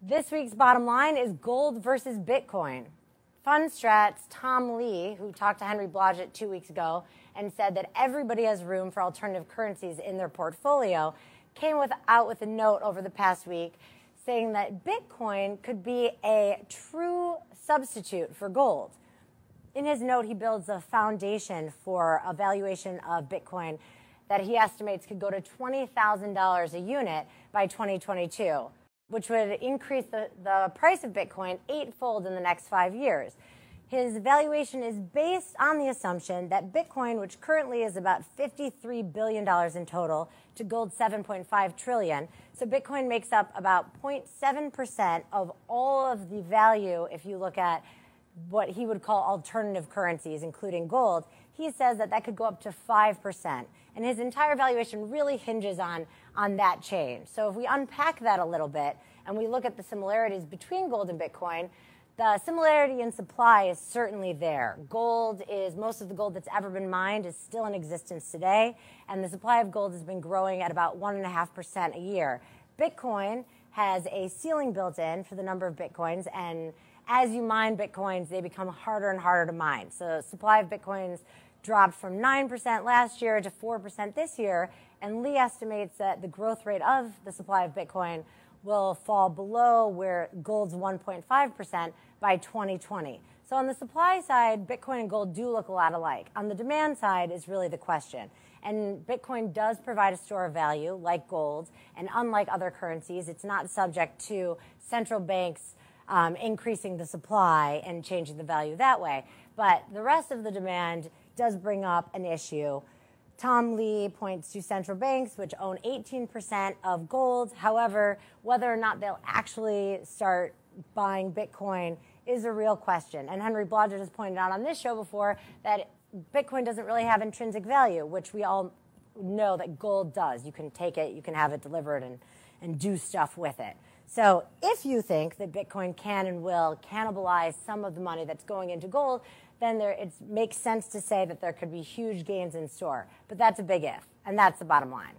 This week's bottom line is gold versus Bitcoin. FundStrat's Tom Lee, who talked to Henry Blodgett 2 weeks ago and said that everybody has room for alternative currencies in their portfolio, came out with a note over the past week saying that Bitcoin could be a true substitute for gold. In his note, he builds a foundation for a valuation of Bitcoin that he estimates could go to $20,000 a unit by 2022. Which would increase the price of Bitcoin eightfold in the next 5 years. His valuation is based on the assumption that Bitcoin, which currently is about $53 billion in total, to gold $7.5 trillion. So Bitcoin makes up about 0.7% of all of the value if you look at what he would call alternative currencies, including gold. He says that that could go up to 5%. And his entire valuation really hinges on that change. So if we unpack that a little bit and we look at the similarities between gold and Bitcoin, the similarity in supply is certainly there. Most of the gold that's ever been mined is still in existence today, and the supply of gold has been growing at about 1.5% a year. Bitcoin has a ceiling built in for the number of Bitcoins, and as you mine Bitcoins, they become harder and harder to mine. So the supply of Bitcoins dropped from 9% last year to 4% this year, and Lee estimates that the growth rate of the supply of Bitcoin will fall below where gold's 1.5% by 2020. So on the supply side, Bitcoin and gold do look a lot alike. On the demand side is really the question. And Bitcoin does provide a store of value like gold, and unlike other currencies, it's not subject to central banks increasing the supply and changing the value that way. But the rest of the demand does bring up an issue. Tom Lee points to central banks, which own 18% of gold. However, whether or not they'll actually start buying Bitcoin is a real question. And Henry Blodgett has pointed out on this show before that Bitcoin doesn't really have intrinsic value, which we all know that gold does. You can take it, you can have it delivered and do stuff with it. So if you think that Bitcoin can and will cannibalize some of the money that's going into gold, then it makes sense to say that there could be huge gains in store. But that's a big if, and that's the bottom line.